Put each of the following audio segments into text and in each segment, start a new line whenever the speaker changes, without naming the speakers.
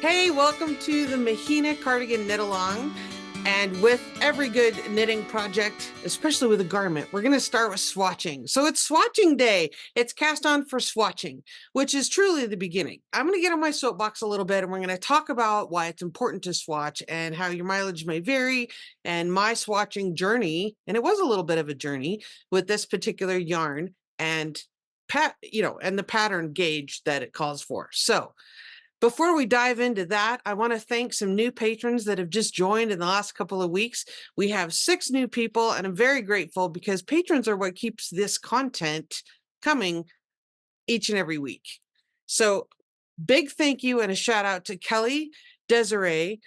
Hey, welcome to the Mahina Cardigan Knitalong. And with every good knitting project, especially with a garment, we're going to start with swatching. So it's swatching day. It's cast on for swatching, which is truly the beginning. I'm going to get on my soapbox a little bit and we're going to talk about why it's important to swatch and how your mileage may vary and my swatching journey. And it was a little bit of a journey with this particular yarn and and the pattern gauge that it calls for. So before we dive into that, I want to thank some new patrons that have just joined in the last couple of weeks. We have 6 new people, and I'm very grateful because patrons are what keeps this content coming each and every week. So big thank you and a shout out to Kelly, Desiree,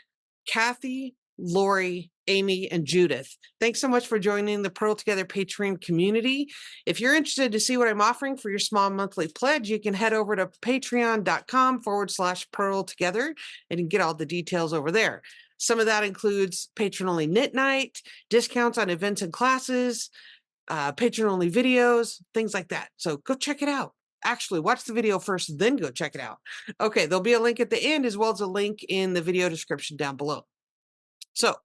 Kathy, Lori, Amy, and Judith. Thanks so much for joining the Purl Together Patreon community. If you're interested to see what I'm offering for your small monthly pledge, you can head over to patreon.com/Purl Together and you can get all the details over there. Some of that includes patron-only knit night, discounts on events and classes, patron-only videos, things like that. So go check it out. Actually, watch the video first, then go check it out. Okay, there'll be a link at the end as well as a link in the video description down below. So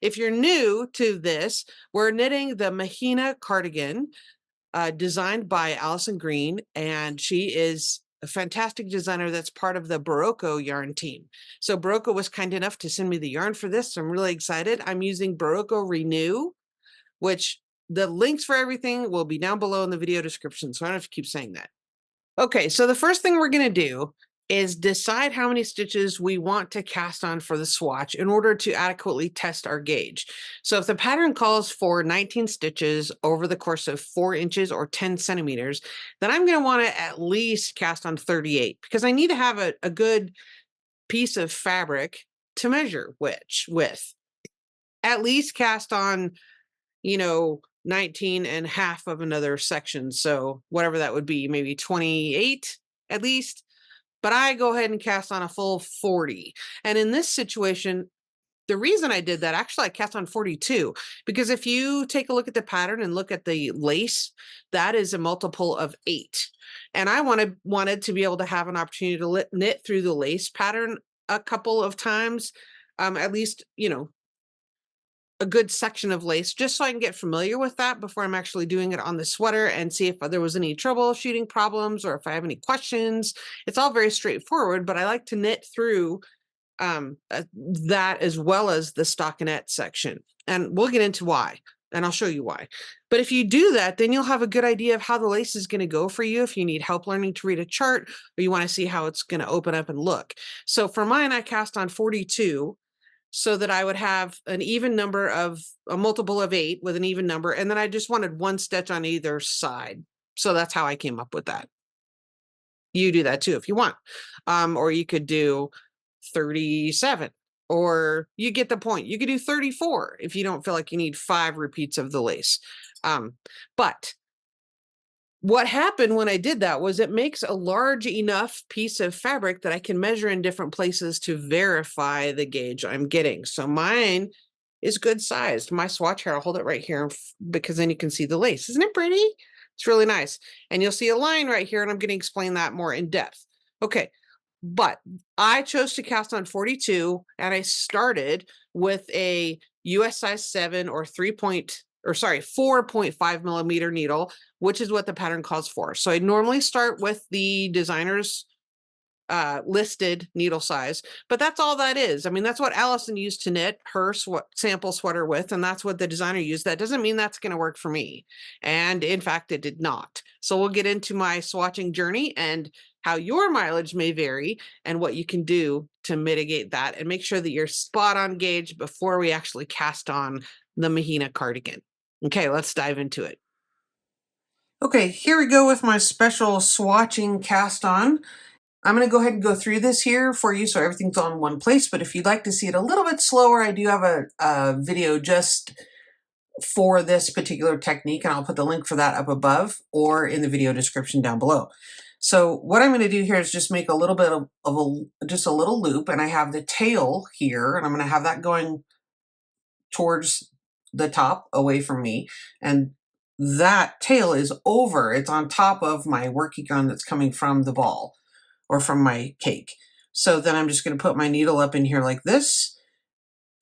if you're new to this, we're knitting the Mahina cardigan designed by Allison Green, and she is a fantastic designer that's part of the Barocco yarn team. So Barocco was kind enough to send me the yarn for this, so I'm really excited. I'm using Barocco Renew, which the links for everything will be down below in the video description, so I don't have to keep saying that. Okay, so the first thing we're going to do is decide how many stitches we want to cast on for the swatch in order to adequately test our gauge. So if the pattern calls for 19 stitches over the course of 4 inches or 10 centimeters, then I'm going to want to at least cast on 38 because I need to have a good piece of fabric to measure with. At least cast on, 19 and half of another section. So whatever that would be, maybe 28 at least. But I go ahead and cast on a full 40. And in this situation, the reason I did that, actually I cast on 42, because if you take a look at the pattern and look at the lace, that is a multiple of 8. And I wanted to be able to have an opportunity to knit through the lace pattern a couple of times, at least, a good section of lace, just so I can get familiar with that before I'm actually doing it on the sweater and see if there was any troubleshooting problems or if I have any questions. It's all very straightforward, but I like to knit through that as well as the stockinette section. And we'll get into why, and I'll show you why. But if you do that, then you'll have a good idea of how the lace is going to go for you if you need help learning to read a chart or you want to see how it's going to open up and look. So for mine, I cast on 42 so that I would have an even number of a multiple of 8 with an even number. And then I just wanted 1 stitch on either side. So that's how I came up with that. You do that too if you want. Or you could do 37, or you get the point. You could do 34 if you don't feel like you need 5 repeats of the lace. But what happened when I did that was it makes a large enough piece of fabric that I can measure in different places to verify the gauge I'm getting. So mine is good sized. My swatch here, I'll hold it right here because then you can see the lace. Isn't it pretty? It's really nice. And you'll see a line right here, and I'm going to explain that more in depth. Okay, but I chose to cast on 42, and I started with a US size 7 or 4.5 millimeter needle, which is what the pattern calls for. So I normally start with the designer's listed needle size, but that's all that is. I mean, that's what Allison used to knit her sample sweater with, and that's what the designer used. That doesn't mean that's going to work for me. And in fact, it did not. So we'll get into my swatching journey and how your mileage may vary and what you can do to mitigate that and make sure that you're spot on gauge before we actually cast on the Mahina cardigan. Okay, let's dive into it. Okay, here we go with my special swatching cast on. I'm going to go ahead and go through this here for you so everything's all in one place, but if you'd like to see it a little bit slower, I do have a video just for this particular technique, and I'll put the link for that up above or in the video description down below. So what I'm going to do here is just make a little bit of just a little loop, and I have the tail here, and I'm going to have that going towards the top away from me, and that tail is over, it's on top of my working yarn that's coming from the ball or from my cake. So then I'm just going to put my needle up in here like this.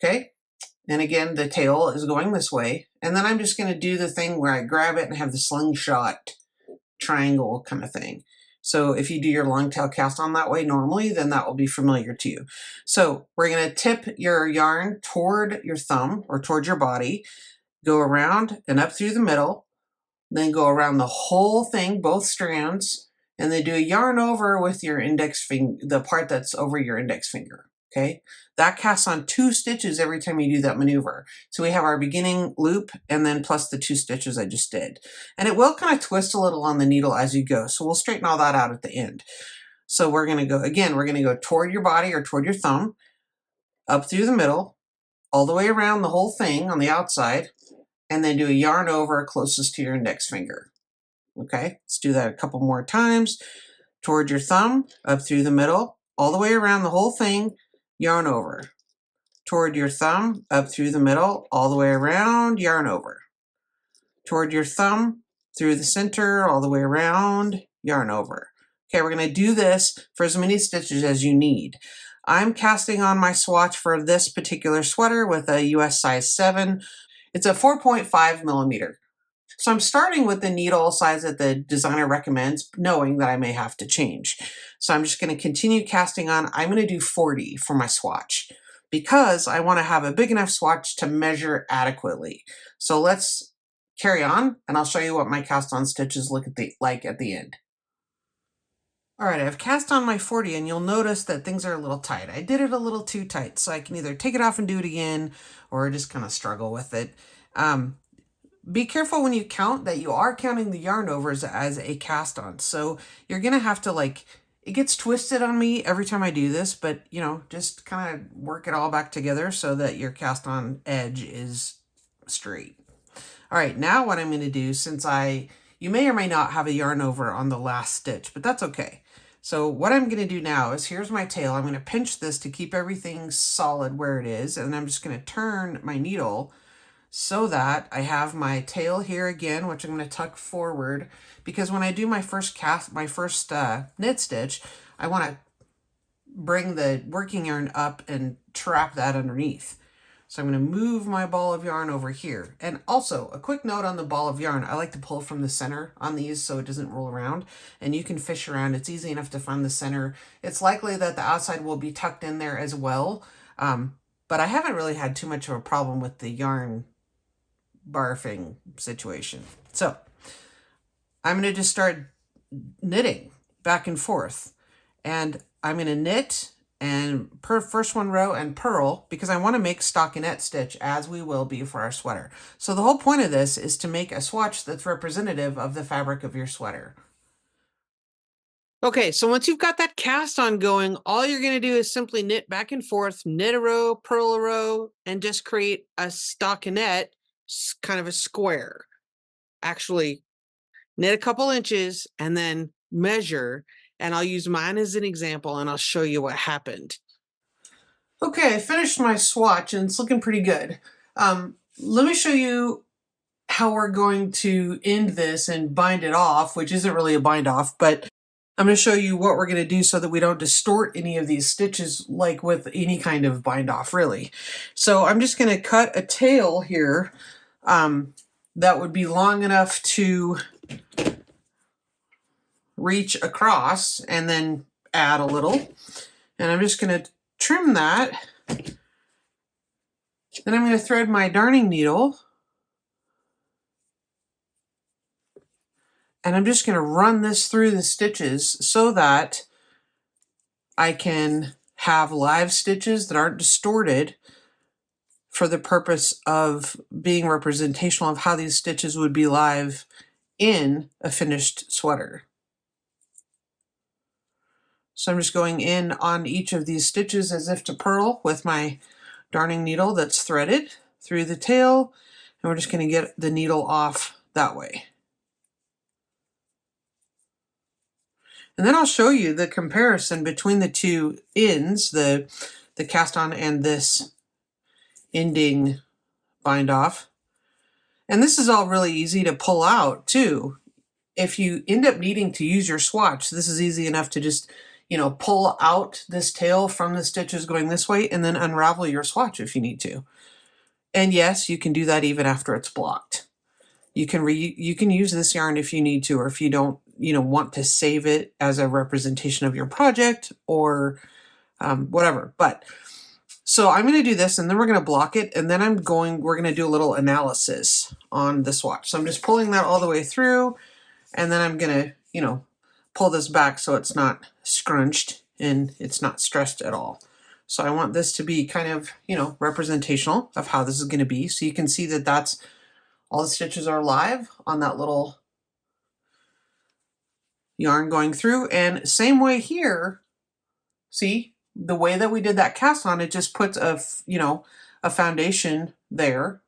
Okay. And again, the tail is going this way. And then I'm just going to do the thing where I grab it and have the slingshot triangle kind of thing. So if you do your long tail cast on that way normally, then that will be familiar to you. So we're going to tip your yarn toward your thumb or toward your body, go around and up through the middle, then go around the whole thing, both strands, and then do a yarn over with your index finger, the part that's over your index finger. Okay, that casts on 2 stitches every time you do that maneuver. So we have our beginning loop and then plus the 2 stitches I just did. And it will kind of twist a little on the needle as you go. So we'll straighten all that out at the end. So we're going to go, again, we're going to go toward your body or toward your thumb, up through the middle, all the way around the whole thing on the outside, and then do a yarn over closest to your index finger. Okay, let's do that a couple more times. Toward your thumb, up through the middle, all the way around the whole thing, yarn over. Toward your thumb, up through the middle, all the way around, yarn over. Toward your thumb, through the center, all the way around, yarn over. Okay, we're going to do this for as many stitches as you need. I'm casting on my swatch for this particular sweater with a US size 7. It's a 4.5 millimeter. So I'm starting with the needle size that the designer recommends, knowing that I may have to change. So I'm just going to continue casting on. I'm going to do 40 for my swatch because I want to have a big enough swatch to measure adequately. So let's carry on and I'll show you what my cast on stitches look like at the end. All right, I've cast on my 40 and you'll notice that things are a little tight. I did it a little too tight, so I can either take it off and do it again or just kind of struggle with it. Be careful when you count that you are counting the yarn overs as a cast on. So you're going to have to it gets twisted on me every time I do this, but just kind of work it all back together so that your cast on edge is straight. All right, now what I'm going to do, since you may or may not have a yarn over on the last stitch, but that's okay. So what I'm going to do now is here's my tail. I'm going to pinch this to keep everything solid where it is. And I'm just going to turn my needle so that I have my tail here again, which I'm going to tuck forward, because when I do my first knit stitch, I want to bring the working yarn up and trap that underneath. So I'm going to move my ball of yarn over here. And also, a quick note on the ball of yarn, I like to pull from the center on these so it doesn't roll around. And you can fish around. It's easy enough to find the center. It's likely that the outside will be tucked in there as well. But I haven't really had too much of a problem with the yarn barfing situation. So I'm going to just start knitting back and forth. And I'm going to knit and first one row and purl because I want to make stockinette stitch as we will be for our sweater. So the whole point of this is to make a swatch that's representative of the fabric of your sweater. Okay, so once you've got that cast on going, all you're going to do is simply knit back and forth, knit a row, purl a row, and just create a stockinette, kind of a square. Actually, knit a couple inches and then measure. And I'll use mine as an example and I'll show you what happened. Okay, I finished my swatch and it's looking pretty good. Let me show you how we're going to end this and bind it off, which isn't really a bind off, but I'm going to show you what we're going to do so that we don't distort any of these stitches like with any kind of bind off really. So I'm just going to cut a tail here that would be long enough to reach across and then add a little. And I'm just going to trim that. Then I'm going to thread my darning needle. And I'm just going to run this through the stitches so that I can have live stitches that aren't distorted for the purpose of being representational of how these stitches would be live in a finished sweater. So I'm just going in on each of these stitches as if to purl with my darning needle that's threaded through the tail, and we're just going to get the needle off that way. And then I'll show you the comparison between the two ends, the cast on and this ending bind off. And this is all really easy to pull out too. If you end up needing to use your swatch, this is easy enough to just you know, pull out this tail from the stitches going this way and then unravel your swatch if you need to. And yes, you can do that even after it's blocked. You can use this yarn if you need to, or if you don't, you know, want to save it as a representation of your project or whatever. But so I'm going to do this, and then we're going to block it, and then we're going to do a little analysis on the swatch. So I'm just pulling that all the way through, and then I'm going to, you know, pull this back so it's not scrunched and it's not stressed at all. So I want this to be kind of, you know, representational of how this is going to be. So you can see that that's all the stitches are live on that little yarn going through. And same way here, see, the way that we did that cast on, it just puts a, you know, a foundation there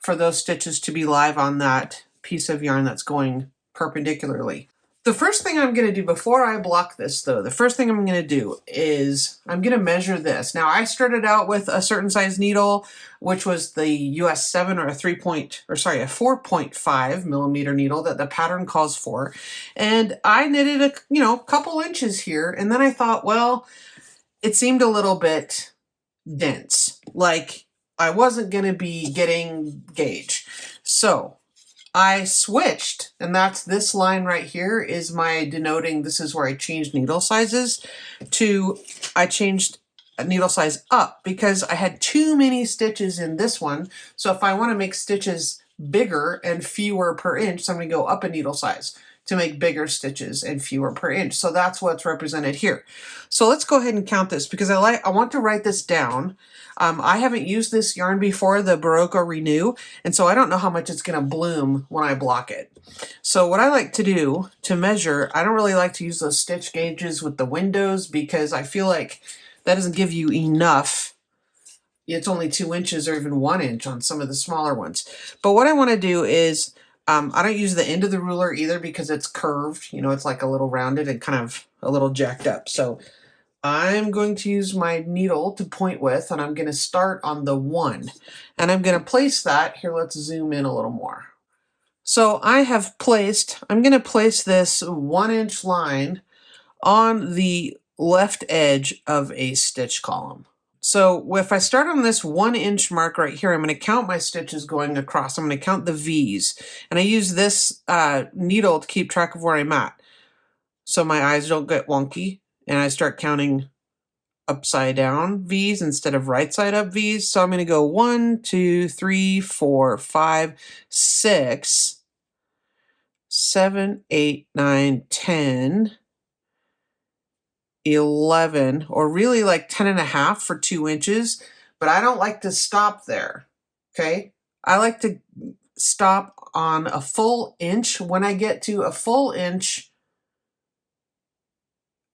for those stitches to be live on that piece of yarn that's going perpendicularly. The first thing I'm going to do before I block this, though, the first thing I'm going to do is I'm going to measure this. Now, I started out with a certain size needle, which was the US 7 or a 4.5 millimeter needle that the pattern calls for. And I knitted a, you know, couple inches here. And then I thought, well, it seemed a little bit dense. Like I wasn't going to be getting gauge. So I switched, and that's this line right here is my denoting, this is where I changed needle sizes to, I changed a needle size up because I had too many stitches in this one. So if I want to make stitches bigger and fewer per inch, so I'm going to go up a needle size to make bigger stitches and fewer per inch. So that's what's represented here. So let's go ahead and count this because I want to write this down. I haven't used this yarn before, the Barocco Renew, and so I don't know how much it's going to bloom when I block it. So what I like to do to measure, I don't really like to use those stitch gauges with the windows because I feel like that doesn't give you enough. It's only 2 inches or even 1 inch on some of the smaller ones. But what I want to do is, I don't use the end of the ruler either because it's curved. You know, it's like a little rounded and kind of a little jacked up. So I'm going to use my needle to point with, and I'm going to start on the 1. And I'm going to place that, here let's zoom in a little more. So I'm going to place this 1 inch line on the left edge of a stitch column. So if I start on this 1 inch mark right here, I'm going to count my stitches going across. I'm going to count the V's. And I use this needle to keep track of where I'm at, so my eyes don't get wonky. And I start counting upside down V's instead of right side up V's. So I'm going to go 1, 2, 3, 4, 5, 6, 7, 8, 9, 10, 11, or really like 10 and a half for 2 inches. But I don't like to stop there. Okay. I like to stop on a full inch. When I get to a full inch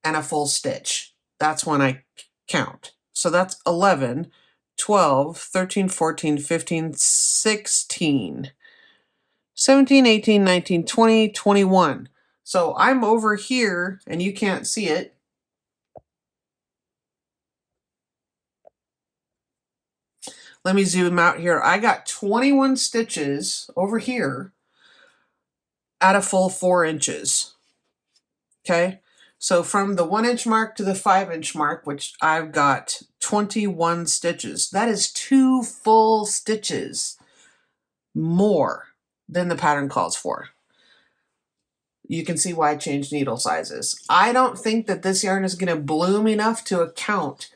and a full stitch, that's when I count. So that's 11, 12, 13, 14, 15, 16, 17, 18, 19, 20, 21. So I'm over here and you can't see it. Let me zoom out here. I got 21 stitches over here at a full 4 inches. Okay. So from the 1 inch mark to the 5 inch mark, which I've got 21 stitches, that is 2 full stitches more than the pattern calls for. You can see why I changed needle sizes. I don't think that this yarn is going to bloom enough to account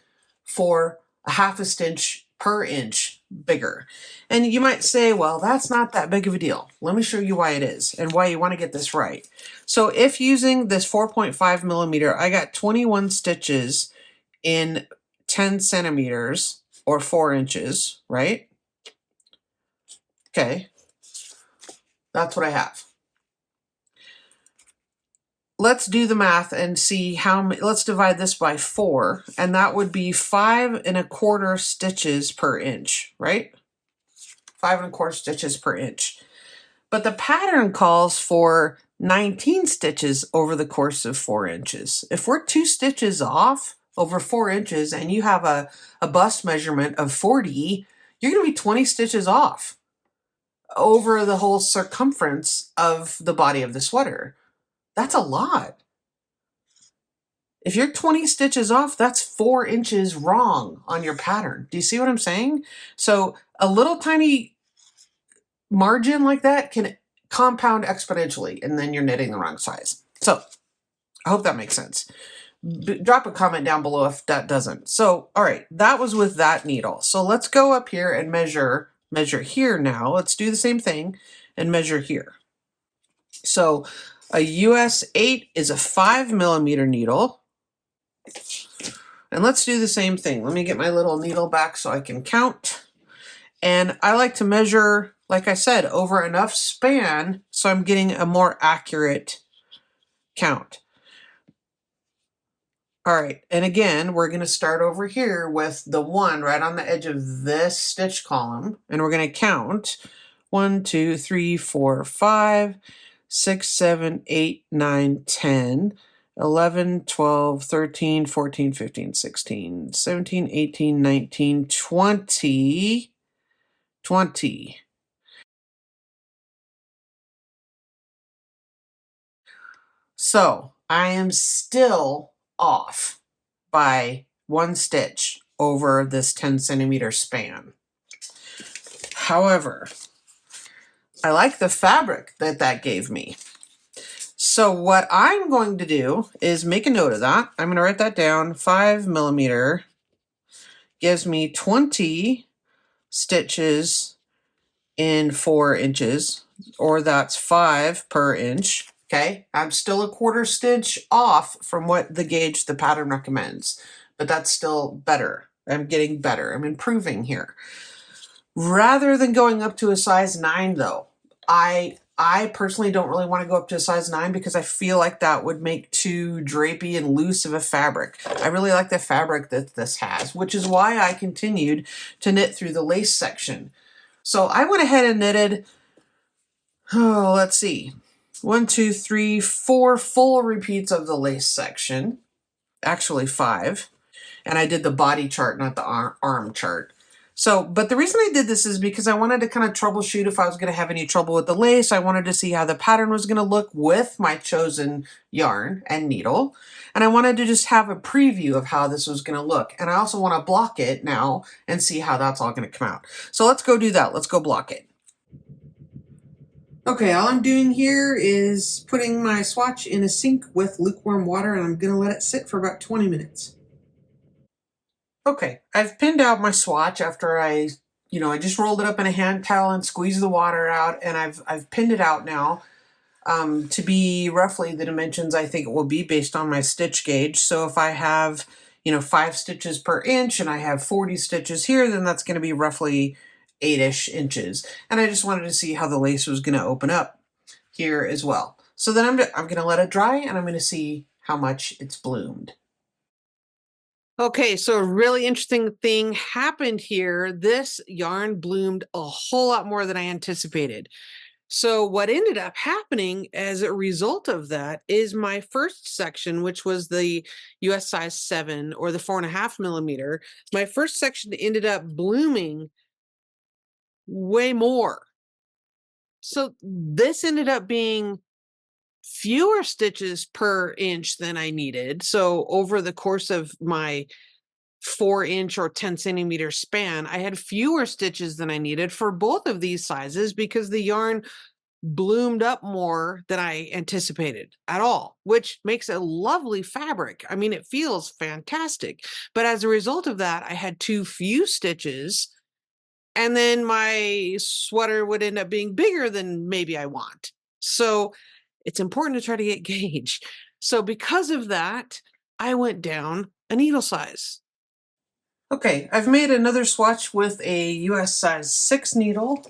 for a half a stitch per inch bigger. And you might say, well, that's not that big of a deal. Let me show you why it is and why you want to get this right. So if using this 4.5 millimeter, I got 21 stitches in 10 centimeters or 4 inches, right? Okay, that's what I have. Let's do the math and see how many. Let's divide this by 4, and that would be 5 1/4 stitches per inch, right? 5 1/4 stitches per inch. But the pattern calls for 19 stitches over the course of 4 inches. If we're 2 stitches off over 4 inches and you have a bust measurement of 40, you're going to be 20 stitches off over the whole circumference of the body of the sweater. That's a lot. If you're 20 stitches off, that's 4 inches wrong on your pattern. Do you see what I'm saying? So a little tiny margin like that can compound exponentially, and then you're knitting the wrong size. So I hope that makes sense. Drop a comment down below if that doesn't. So, all right, that was with that needle. So let's go up here and measure here now. Let's do the same thing and measure here. So a US 8 is a 5mm needle. And let's do the same thing. Let me get my little needle back so I can count. And I like to measure, like I said, over enough span so I'm getting a more accurate count. All right, and again, we're gonna start over here with the 1 right on the edge of this stitch column, and we're gonna count 1, 2, 3, 4, 5, 6, 7, 8, 9, 10, 11, 12, 13, 14, 15, 16, 17, 18, 19, 20, 20. So I am still off by 1 stitch over this 10cm span. However, I like the fabric that gave me. So what I'm going to do is make a note of that. I'm going to write that down. 5mm gives me 20 stitches in 4 inches, or that's 5 per inch. Okay, I'm still a 1/4 stitch off from what the gauge the pattern recommends, but that's still better. I'm getting better. I'm improving here. Rather than going up to a size 9 though, I personally don't really want to go up to a size 9 because I feel like that would make too drapey and loose of a fabric. I really like the fabric that this has, which is why I continued to knit through the lace section. So I went ahead and knitted, let's see, 1, 2, 3, 4 full repeats of the lace section, actually 5. And I did the body chart, not the arm chart. So, but the reason I did this is because I wanted to kind of troubleshoot if I was going to have any trouble with the lace. I wanted to see how the pattern was going to look with my chosen yarn and needle. And I wanted to just have a preview of how this was going to look. And I also want to block it now and see how that's all going to come out. So let's go do that. Let's go block it. Okay, all I'm doing here is putting my swatch in a sink with lukewarm water, and I'm going to let it sit for about 20 minutes. Okay, I've pinned out my swatch after I just rolled it up in a hand towel and squeezed the water out, and I've pinned it out now to be roughly the dimensions I think it will be based on my stitch gauge. So if I have, 5 stitches per inch and I have 40 stitches here, then that's going to be roughly 8-ish inches. And I just wanted to see how the lace was going to open up here as well. So then I'm going to let it dry, and I'm going to see how much it's bloomed. Okay, so a really interesting thing happened here. This yarn bloomed a whole lot more than I anticipated. So what ended up happening as a result of that is my first section, which was the US size 7 or the 4.5mm, my first section ended up blooming way more. So this ended up being fewer stitches per inch than I needed. So over the course of my 4-inch or 10cm span, I had fewer stitches than I needed for both of these sizes because the yarn bloomed up more than I anticipated at all, which makes a lovely fabric. I mean, it feels fantastic. But as a result of that, I had too few stitches, and then my sweater would end up being bigger than maybe I want. So it's important to try to get gauge. So because of that, I went down a needle size. Okay, I've made another swatch with a US size 6 needle,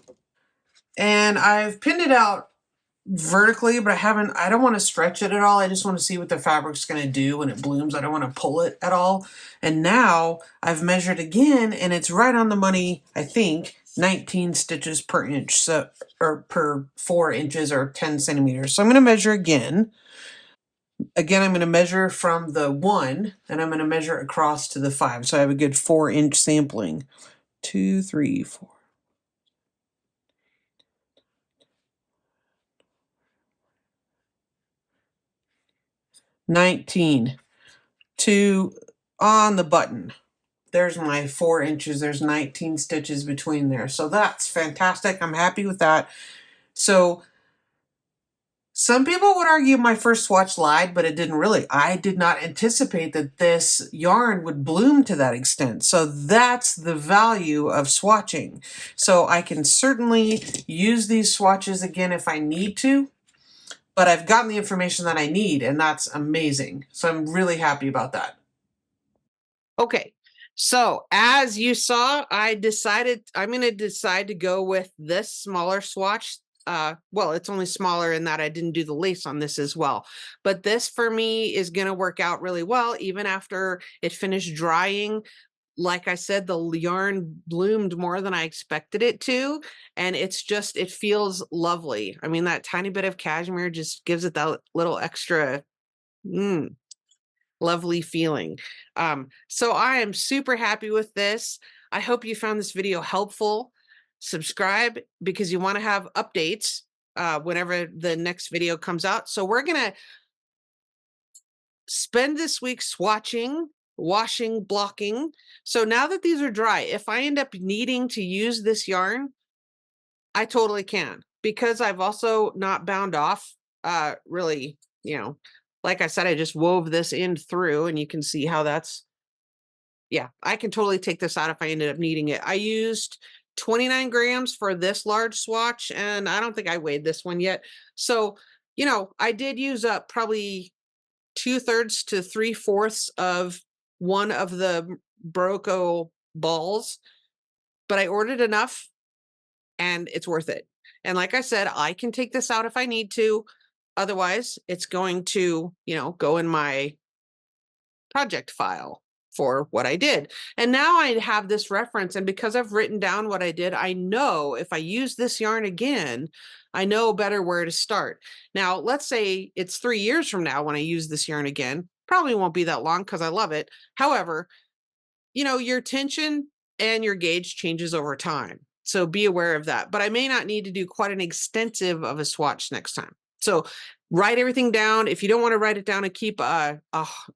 and I've pinned it out vertically, but I don't want to stretch it at all. I just want to see what the fabric's going to do when it blooms. I don't want to pull it at all. And now I've measured again, and it's right on the money, I think, 19 stitches per inch, so or per 4 inches or 10 centimeters. So I'm going to measure again. Again, I'm going to measure from the 1, and I'm going to measure across to the 5. So I have a good 4-inch sampling. 2, 3, 4. 19. to on the button. There's my 4 inches. There's 19 stitches between there. So that's fantastic. I'm happy with that. So some people would argue my first swatch lied, but it didn't really. I did not anticipate that this yarn would bloom to that extent. So that's the value of swatching. So I can certainly use these swatches again if I need to, but I've gotten the information that I need, and that's amazing. So I'm really happy about that. Okay. So as you saw, I decided I'm going to decide to go with this smaller swatch. Well, it's only smaller in that I didn't do the lace on this as well. But this for me is going to work out really well, even after it finished drying. Like I said, the yarn bloomed more than I expected it to. And it's just, it feels lovely. I mean, that tiny bit of cashmere just gives it that little extra lovely feeling. So I am super happy with this. I hope you found this video helpful. Subscribe because you want to have updates whenever the next video comes out. So we're going to spend this week swatching, washing, blocking. So now that these are dry, if I end up needing to use this yarn, I totally can, because I've also not bound off really, like I said, I just wove this in through, and you can see how that's, yeah, I can totally take this out if I ended up needing it. I used 29 grams for this large swatch, and I don't think I weighed this one yet. So, I did use up probably 2/3 to 3/4 of one of the Barocco balls, but I ordered enough and it's worth it. And like I said, I can take this out if I need to. Otherwise, it's going to, go in my project file for what I did. And now I have this reference. And because I've written down what I did, I know if I use this yarn again, I know better where to start. Now, let's say it's 3 years from now when I use this yarn again. Probably won't be that long because I love it. However, your tension and your gauge changes over time. So be aware of that. But I may not need to do quite an extensive of a swatch next time. So write everything down. If you don't want to write it down and keep a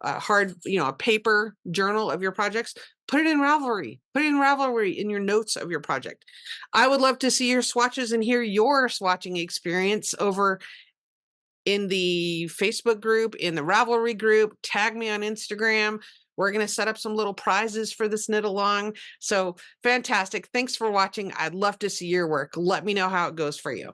hard, a paper journal of your projects, put it in Ravelry. Put it in Ravelry in your notes of your project. I would love to see your swatches and hear your swatching experience over in the Facebook group, in the Ravelry group. Tag me on Instagram. We're going to set up some little prizes for this knit along. So fantastic. Thanks for watching. I'd love to see your work. Let me know how it goes for you.